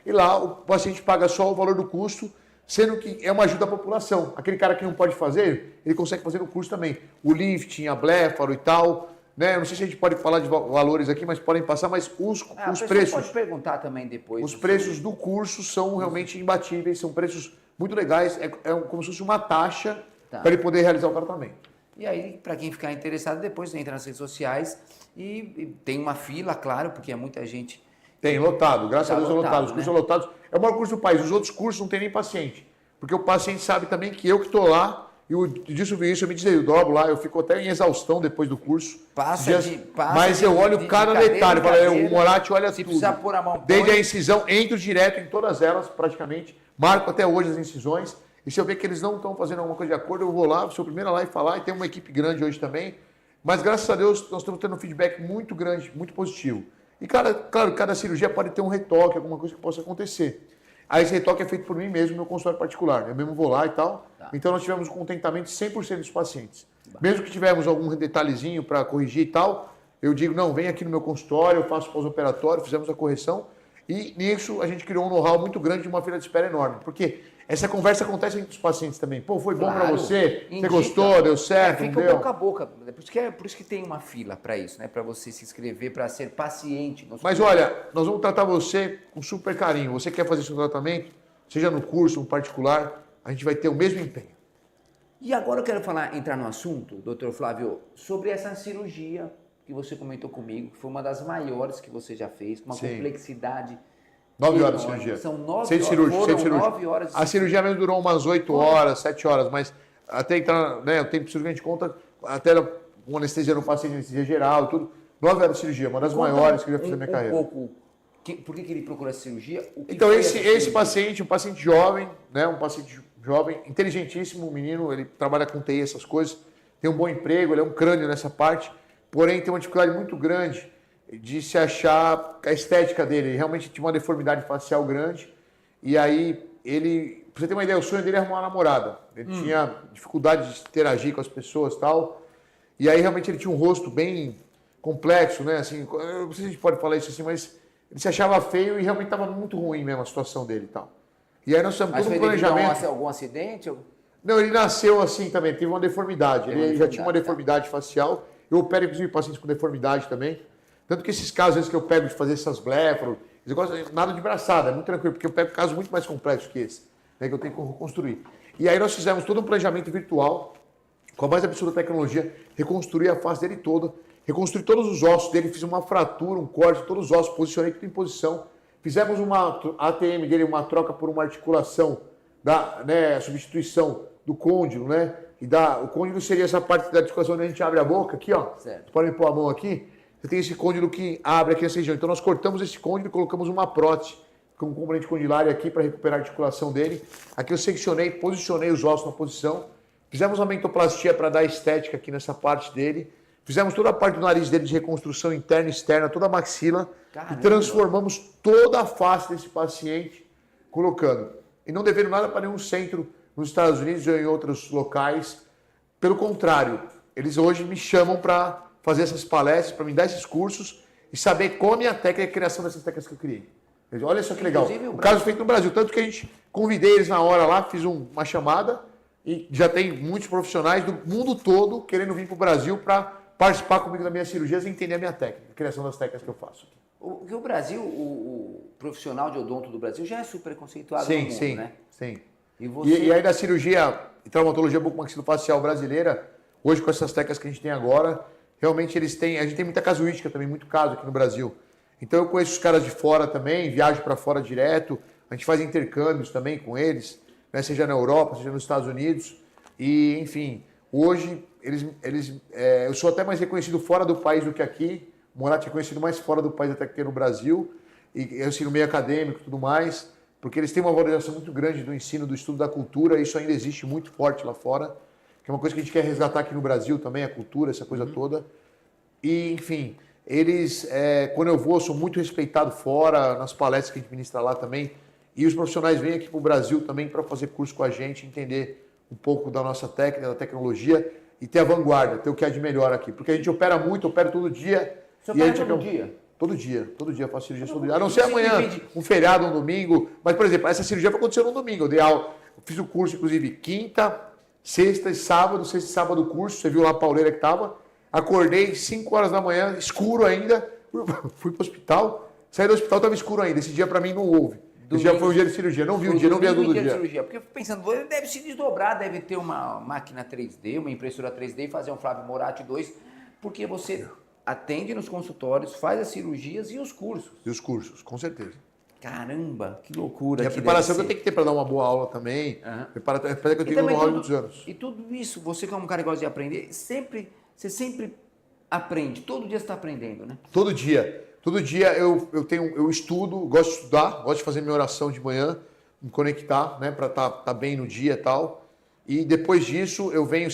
e lá o paciente paga só o valor do custo, sendo que é uma ajuda à população. Aquele cara que não pode fazer, ele consegue fazer no curso também. O lifting, a bléfaro e tal, né? Eu não sei se a gente pode falar de valores aqui, mas podem passar, mas os preços... pode perguntar também depois. Os preços do curso são realmente imbatíveis, são preços muito legais, é como se fosse uma taxa para ele poder realizar o tratamento. E aí, para quem ficar interessado, depois entra nas redes sociais e tem uma fila, claro, porque é muita gente... Tem, lotado, graças a Deus é lotado. Os cursos são lotados. É o maior curso do país. Os outros cursos não tem nem paciente. Porque o paciente sabe também que eu que estou lá, e disso eu me desdobro lá, eu fico até em exaustão depois do curso. Mas eu olho cada detalhe. O Moratti olha tudo. Precisa pôr a mão, desde a incisão, entro direto em todas elas, praticamente. Marco até hoje as incisões. E se eu ver que eles não estão fazendo alguma coisa de acordo, eu vou lá, sou o primeiro a lá e falar. E tem uma equipe grande hoje também. Mas graças a Deus, nós estamos tendo um feedback muito grande, muito positivo. E, claro, cada cirurgia pode ter um retoque, alguma coisa que possa acontecer. Aí esse retoque é feito por mim mesmo no meu consultório particular. Eu mesmo vou lá e tal. Tá. Então nós tivemos um contentamento de 100% dos pacientes. Mesmo que tivermos algum detalhezinho para corrigir e tal, eu digo, não, vem aqui no meu consultório, eu faço pós-operatório, fizemos a correção. E nisso a gente criou um know-how muito grande de uma fila de espera enorme. Porque essa conversa acontece entre os pacientes também. Pô, foi bom para você? Indica. Você gostou? Deu certo? Fica não deu? Boca a boca. Por isso que tem uma fila para isso, né? Para você se inscrever, para ser paciente. Mas olha, nós vamos tratar você com super carinho. Você quer fazer seu tratamento, seja no curso, no particular, a gente vai ter o mesmo empenho. E agora eu quero entrar no assunto, doutor Flávio, sobre essa cirurgia que você comentou comigo, que foi uma das maiores que você já fez, com uma Sim. complexidade 9 horas de enorme. cirurgia. São 9 Sem horas, cirúrgico, foram sem cirúrgico. 9 horas de A cirurgia mesmo durou umas 8 horas, 7 horas, mas até entrar, né, o tempo de cirurgia a gente conta, até era com anestesia no paciente, anestesia geral e tudo. 9 horas de cirurgia, uma das maiores que eu já fiz na minha carreira. Pouco, por que ele procurou essa cirurgia? Então, esse paciente, um paciente jovem, né, um paciente jovem, inteligentíssimo, um menino, ele trabalha com TI, essas coisas, tem um bom emprego, ele é um crânio nessa parte, porém tem uma dificuldade muito grande de se achar a estética dele. Ele realmente tinha uma deformidade facial grande, e aí ele, pra você ter uma ideia, o sonho dele é arrumar uma namorada. Ele tinha dificuldade de interagir com as pessoas e tal, e aí realmente ele tinha um rosto bem complexo, né, assim, eu não sei se a gente pode falar isso assim, mas ele se achava feio e realmente estava muito ruim mesmo a situação dele e tal. E aí nós fizemos todo um planejamento. Algum acidente? Não, ele nasceu assim também, teve uma deformidade. Ele já tinha uma deformidade facial. Eu opero, inclusive, pacientes com deformidade também. Tanto que esses casos, às vezes, que eu pego de fazer essas blefaros, eles gostam nada de braçada, é muito tranquilo, porque eu pego casos muito mais complexos que esse, né, que eu tenho que reconstruir. E aí nós fizemos todo um planejamento virtual, com a mais absurda tecnologia, reconstruir a face dele toda, reconstruir todos os ossos dele, fiz uma fratura, um corte, todos os ossos, posicionei tudo em posição. Fizemos uma ATM dele, uma troca por uma articulação, né, a substituição do côndilo, né? O côndilo seria essa parte da articulação onde a gente abre a boca, aqui, ó. Certo. Vocês podem pôr a mão aqui. Você tem esse côndilo que abre aqui nessa região. Então nós cortamos esse côndilo e colocamos uma prótese com um componente condilário aqui para recuperar a articulação dele. Aqui eu seccionei, posicionei os ossos na posição. Fizemos uma mentoplastia para dar estética aqui nessa parte dele. Fizemos toda a parte do nariz dele de reconstrução interna e externa, toda a maxila. Caramba. E transformamos toda a face desse paciente, colocando. E não devendo nada para nenhum centro nos Estados Unidos ou em outros locais. Pelo contrário, eles hoje me chamam para fazer essas palestras, para me dar esses cursos e saber como a minha técnica e a criação dessas técnicas que eu criei. Olha só que legal. O caso feito no Brasil. Tanto que a gente convidei eles na hora lá, fiz uma chamada e já tem muitos profissionais do mundo todo querendo vir para o Brasil para participar comigo das minhas cirurgias e entender a minha técnica, a criação das técnicas que eu faço. O Brasil, o profissional de odonto do Brasil já é super conceituado sim, no mundo, sim, né? Sim. E aí da cirurgia e traumatologia bucomaxilofacial brasileira, hoje com essas técnicas que a gente tem agora, realmente a gente tem muita casuística também, muito caso aqui no Brasil. Então eu conheço os caras de fora também, viajo para fora direto, a gente faz intercâmbios também com eles, né, seja na Europa, seja nos Estados Unidos. E, enfim, hoje eu sou até mais reconhecido fora do país do que aqui. O Moratti é conhecido mais fora do país até que no Brasil. E eu ensino meio acadêmico e tudo mais, porque eles têm uma valorização muito grande do ensino, do estudo da cultura. E isso ainda existe muito forte lá fora, que é uma coisa que a gente quer resgatar aqui no Brasil também, a cultura, essa coisa toda. E, enfim, quando eu vou, sou muito respeitado fora, nas palestras que a gente ministra lá também. E os profissionais vêm aqui para o Brasil também para fazer curso com a gente, entender um pouco da nossa técnica, da tecnologia e ter a vanguarda, ter o que há de melhor aqui. Porque a gente opera muito, opera todo dia. Você opera todo dia? Todo dia eu faço cirurgia todo dia. A não ser amanhã, um feriado, um domingo. Mas, por exemplo, essa cirurgia aconteceu no domingo. Eu fiz o curso, inclusive, quinta, sexta e sábado o curso. Você viu lá a pauleira que estava. Acordei 5 horas da manhã, escuro ainda. Fui para o hospital. Saí do hospital, estava escuro ainda. Esse dia para mim não houve. Esse dia foi um dia de cirurgia. Não vi o dia, não vi a do dia. Cirurgia. Porque eu fico pensando, ele deve se desdobrar, deve ter uma máquina 3D, uma impressora 3D e fazer um Flávio Moratti 2, porque você atende nos consultórios, faz as cirurgias e os cursos. E os cursos, com certeza. Caramba, que loucura. E a preparação que eu tenho que ter para dar uma boa aula também. Preparação que eu tenho há muitos anos. E tudo isso, você que é um cara que gosta de aprender, você sempre aprende, todo dia você está aprendendo, né? Todo dia. Todo dia eu estudo, gosto de estudar, gosto de fazer minha oração de manhã, me conectar, né, para tá bem no dia e tal. E depois disso, eu venho,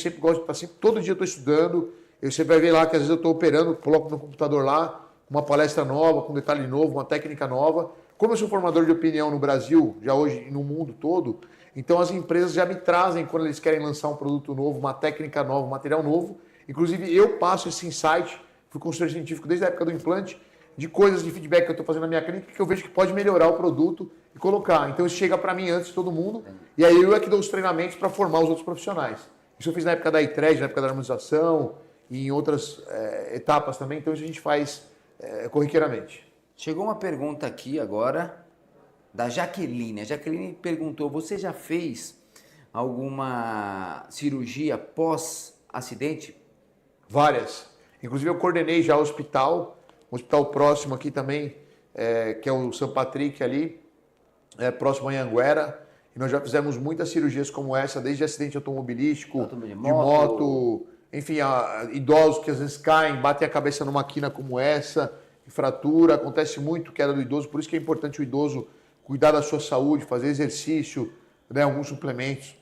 todo dia eu estou estudando. Você vai ver lá que às vezes eu estou operando, coloco no computador lá, uma palestra nova, com um detalhe novo, uma técnica nova. Como eu sou formador de opinião no Brasil, já hoje e no mundo todo, então as empresas já me trazem, quando eles querem lançar um produto novo, uma técnica nova, um material novo. Inclusive, eu passo esse insight, fui consultor científico desde a época do implante, de coisas de feedback que eu estou fazendo na minha clínica, que eu vejo que pode melhorar o produto e colocar. Então, isso chega para mim antes de todo mundo, e aí eu é que dou os treinamentos para formar os outros profissionais. Isso eu fiz na época da ITRED, na época da harmonização, e em outras etapas também, então isso a gente faz corriqueiramente. Chegou uma pergunta aqui agora da Jaqueline. A Jaqueline perguntou, você já fez alguma cirurgia pós-acidente? Várias. Inclusive eu coordenei já o hospital, um hospital próximo aqui também, que é o São Patrick ali, próximo a Anhanguera. E nós já fizemos muitas cirurgias como essa, desde acidente automobilístico, de moto, enfim, idosos que às vezes caem, batem a cabeça numa quina como essa, fratura, acontece muito queda do idoso, por isso que é importante o idoso cuidar da sua saúde, fazer exercício, né, alguns suplementos,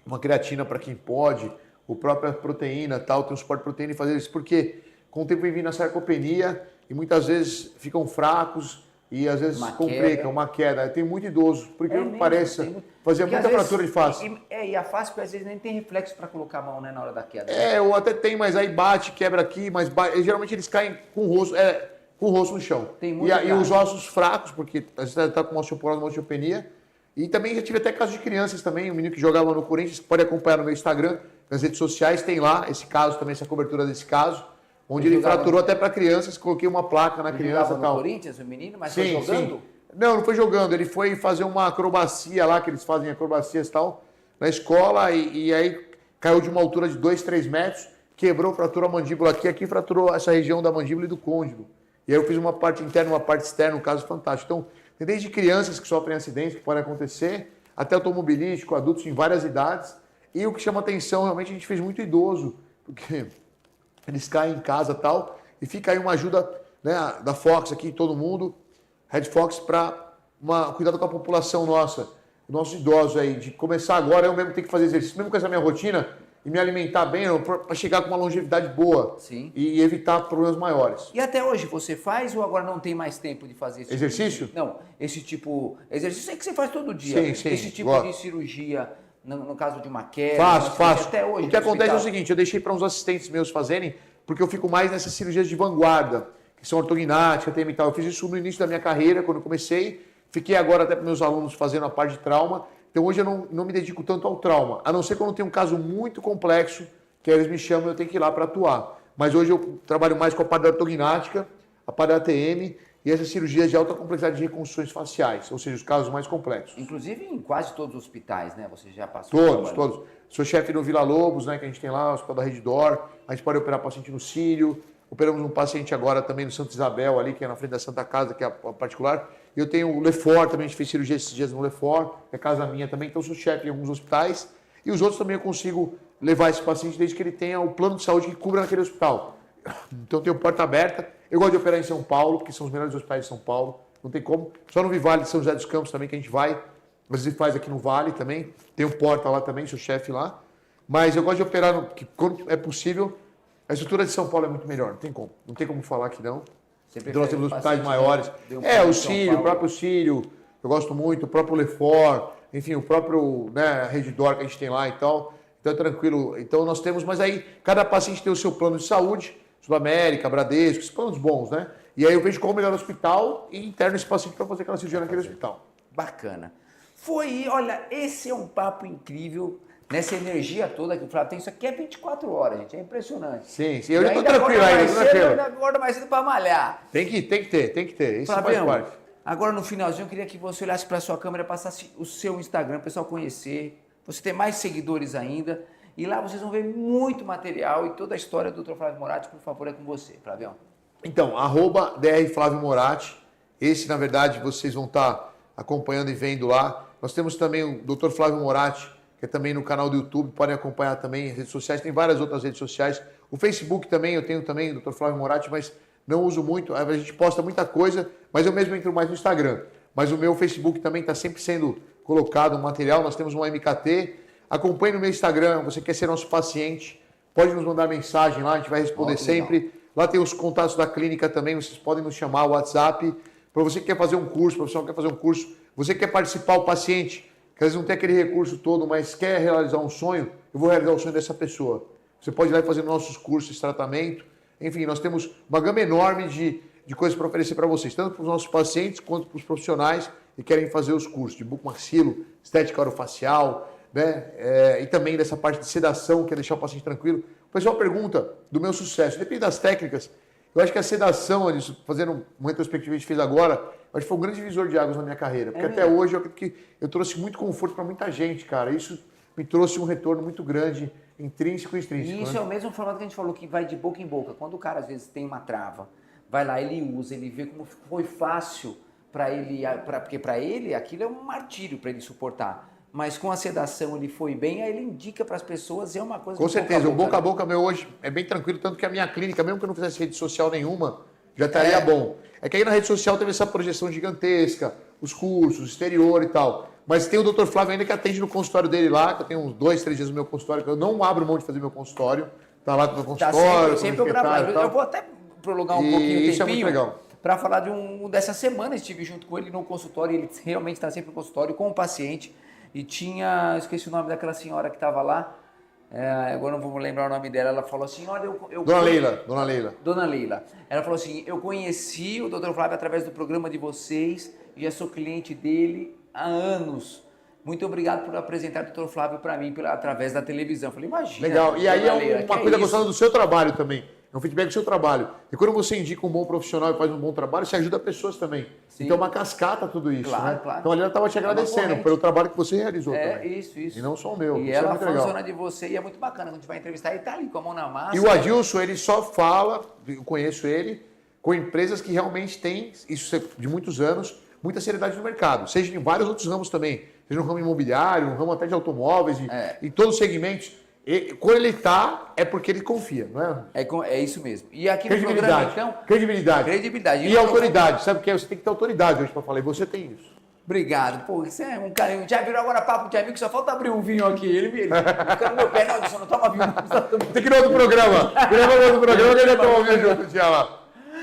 uma creatina para quem pode, a própria proteína, tal, tem um suporte de proteína e fazer isso, porque com o tempo vem vindo a sarcopenia e muitas vezes ficam fracos e às vezes complicam, uma queda. Tem muito idoso, porque não pareça, fazia muita fratura de face. E a face, porque às vezes nem tem reflexo para colocar a mão, né, na hora da queda. Ou até tem, mas aí bate, quebra aqui, mas geralmente eles caem com o rosto no chão. E os ossos fracos, porque às vezes está com osteoporose, uma osteopenia. E também já tive até casos de crianças também, um menino que jogava no Corinthians, pode acompanhar no meu Instagram, nas redes sociais, tem lá esse caso também, essa cobertura desse caso, onde ele fraturou até para crianças, coloquei uma placa na criança e tal. No Corinthians, o menino, mas foi jogando? Sim. Não foi jogando, ele foi fazer uma acrobacia lá, que eles fazem acrobacias e tal, na escola, e aí caiu de uma altura de 2, 3 metros, quebrou, fraturou a mandíbula aqui fraturou essa região da mandíbula e do côndilo. E aí eu fiz uma parte interna, uma parte externa, um caso fantástico. Então, tem desde crianças que sofrem acidentes, que podem acontecer, até automobilístico, adultos em várias idades. E o que chama atenção, realmente, a gente fez muito idoso, porque eles caem em casa e tal, e fica aí uma ajuda, né, da Fox aqui, todo mundo, Red Fox, para cuidado com a população nossa, nossos idosos aí, de começar agora, eu mesmo tenho que fazer exercício, mesmo com essa minha rotina, e me alimentar bem, para chegar com uma longevidade boa. Sim. E evitar problemas maiores. E até hoje você faz ou agora não tem mais tempo de fazer esse exercício? Não, esse tipo, exercício é que você faz todo dia. Sim, esse tipo de cirurgia, no caso de uma queda. Faço. Até hoje. O que acontece é o seguinte, eu deixei para uns assistentes meus fazerem, porque eu fico mais nessas cirurgias de vanguarda, que são ortognática, TM e tal. Eu fiz isso no início da minha carreira, quando eu comecei. Fiquei agora até para meus alunos fazendo a parte de trauma. Então hoje eu não me dedico tanto ao trauma, a não ser quando tem um caso muito complexo, que eles me chamam e eu tenho que ir lá para atuar. Mas hoje eu trabalho mais com a parte da ortognática, a parte da ATM e essas cirurgias de alta complexidade de reconstruções faciais, ou seja, os casos mais complexos. Inclusive em quase todos os hospitais, né? Você já passou? Todos. Sou chefe no Vila Lobos, né, que a gente tem lá, o Hospital da Redditor. A gente pode operar paciente no Círio. Operamos um paciente agora também no Santa Isabel, ali, que é na frente da Santa Casa, que é a particular. Eu tenho o Lefort, também a gente fez cirurgia esses dias no Lefort, que é casa minha também. Então, eu sou chefe em alguns hospitais. E os outros também eu consigo levar esse paciente desde que ele tenha o plano de saúde que cubra naquele hospital. Então, eu tenho porta aberta. Eu gosto de operar em São Paulo, porque são os melhores hospitais de São Paulo. Não tem como. Só no Vivale de São José dos Campos também, que a gente vai. Às vezes faz aqui no Vale também. Tem um porta lá também, sou chefe lá. Mas eu gosto de operar, quando é possível. A estrutura de São Paulo é muito melhor, não tem como. Não tem como falar que não. Então nós temos hospitais maiores. O Círio, o próprio Círio, eu gosto muito, o próprio Lefort, enfim, o próprio Redditor que a gente tem lá e tal. Então é tranquilo. Então nós temos, mas aí cada paciente tem o seu plano de saúde, Sul América, Bradesco, esses planos bons, né? E aí eu vejo qual o melhor hospital e interno esse paciente para fazer aquela cirurgia naquele hospital. Bacana. Olha, esse é um papo incrível. Nessa energia toda que o Flávio tem, isso aqui é 24 horas, gente, é impressionante. Sim, eu já estou tranquilo aí, ainda acorda mais cedo para malhar. Tem que ter, isso Flavião, faz parte. Agora no finalzinho eu queria que você olhasse para a sua câmera, passasse o seu Instagram, o pessoal conhecer, você ter mais seguidores ainda, e lá vocês vão ver muito material e toda a história do Dr. Flávio Moratti, por favor, é com você, Flavião. Então, @Dr. Flávio Moratti, esse na verdade vocês vão estar acompanhando e vendo lá. Nós temos também o Dr. Flávio Moratti, que é também no canal do YouTube, podem acompanhar também as redes sociais, tem várias outras redes sociais. O Facebook também, eu tenho também o Dr. Flávio Moratti, mas não uso muito, a gente posta muita coisa, mas eu mesmo entro mais no Instagram. Mas o meu Facebook também está sempre sendo colocado um material, nós temos uma MKT. Acompanhe no meu Instagram, você quer ser nosso paciente, pode nos mandar mensagem lá, a gente vai responder sempre. Legal. Lá tem os contatos da clínica também, vocês podem nos chamar, o WhatsApp. Para você que quer fazer um curso, profissional que quer fazer um curso, você quer participar, o paciente, que às vezes não tem aquele recurso todo, mas quer realizar um sonho, eu vou realizar o sonho dessa pessoa. Você pode ir lá e fazer nossos cursos de tratamento. Enfim, nós temos uma gama enorme de coisas para oferecer para vocês, tanto para os nossos pacientes quanto para os profissionais que querem fazer os cursos de bucomaxilo, estética orofacial, né? E também dessa parte de sedação, que é deixar o paciente tranquilo. O pessoal pergunta do meu sucesso, depende das técnicas. Eu acho que a sedação, fazendo uma retrospectiva que a gente fez agora, eu acho que foi um grande divisor de águas na minha carreira. Porque até hoje eu acredito que eu trouxe muito conforto para muita gente, cara. Isso me trouxe um retorno muito grande, intrínseco e extrínseco. E isso né? é o mesmo formato que a gente falou, que vai de boca em boca. Quando o cara às vezes tem uma trava, vai lá, ele usa, ele vê como foi fácil para ele, porque para ele aquilo é um martírio para ele suportar. Mas com a sedação ele foi bem, aí ele indica para as pessoas, é uma coisa Com de certeza, o boca a né? boca meu hoje é bem tranquilo, tanto que a minha clínica, mesmo que eu não fizesse rede social nenhuma, já estaria bom. É que aí na rede social teve essa projeção gigantesca, os cursos, exterior e tal. Mas tem o Dr. Flávio ainda que atende no consultório dele lá, que eu tenho uns 2, 3 dias no meu consultório, que eu não abro mão de fazer meu consultório. Tá lá no meu Tá consultório, sempre eu gravo. Eu vou até prolongar um pouquinho o isso é muito tempinho legal. para falar dessa semana. Estive junto com ele no consultório, ele realmente está sempre no consultório com o paciente. E tinha, esqueci o nome daquela senhora que estava lá, agora não vou lembrar o nome dela, ela falou assim, olha, Dona Leila. Dona Leila. Ela falou assim, eu conheci o Dr. Flávio através do programa de vocês, e já sou cliente dele há anos. Muito obrigado por apresentar o Dr. Flávio para mim através da televisão. Eu falei, imagina. Legal. E aí Dona é Leila, uma coisa gostosa do seu trabalho também. É um feedback do seu trabalho. E quando você indica um bom profissional e faz um bom trabalho, você ajuda pessoas também. Sim. Então é uma cascata tudo isso, Claro, né? claro. Então ali ela estava te agradecendo corrente. pelo trabalho que você realizou também. Isso. E não só o meu. E Isso ela é muito legal. funciona de você e é muito bacana. Quando a gente vai entrevistar, ele tá ali com a mão na massa. E o Adilson, ele só fala, eu conheço ele, com empresas que realmente têm, isso de muitos anos, muita seriedade no mercado. Seja em vários outros ramos também. Seja no ramo imobiliário, no ramo até de automóveis, em todos os segmentos. E, quando ele está, é porque ele confia, não é? É isso mesmo. E aqui no programa, então... Credibilidade. E autoridade. Sabe o que é? Você tem que ter autoridade hoje para falar. E você tem isso. Obrigado. Pô, você é um cara... Já virou agora papo de amigo, que só falta abrir um vinho aqui. Ele fica no meu pé. Não, Edson, não toma vinho. Tem que ir no outro programa. Grava no outro programa que ele ia tomar o vinho junto, tinha lá.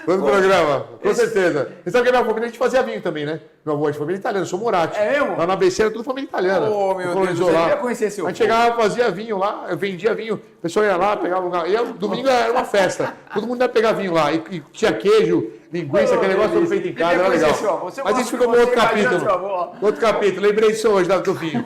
Outro programa, com certeza. Você sabe que a minha família, a gente fazia vinho também, né? Meu avô é de família italiana, eu sou Moratti. É mesmo? Lá na ABC era tudo família italiana. Ô, meu Deus, você lá. ia conhecer seu A gente avô. chegava, fazia vinho lá, eu vendia vinho, a pessoa ia lá, pegava lugar. E domingo era uma festa. Todo mundo ia pegar vinho lá. E tinha queijo, linguiça, aquele negócio todo feito em casa, era legal. Mas isso ficou no outro capítulo. Outro capítulo, lembrei disso hoje do vinho.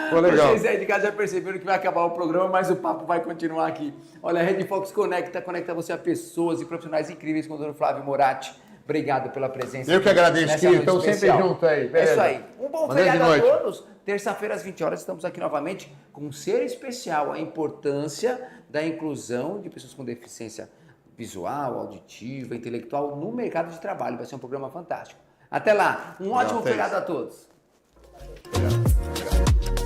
Foi legal. Vocês aí de casa já perceberam que vai acabar o programa, mas o papo vai continuar aqui. Olha, a Rede Fox conecta você a pessoas e profissionais incríveis com o Dr. Flávio Moratti. Obrigado pela presença. Eu que agradeço, nessa querido. noite Então sempre especial. junto aí. É Beleza. isso aí. Um bom Mandei de feriado a noite. todos. Terça-feira às 20 horas estamos aqui novamente com um ser especial, a importância da inclusão de pessoas com deficiência visual, auditiva, intelectual no mercado de trabalho. Vai ser um programa fantástico. Até lá. Um ótimo feriado a todos. Obrigado.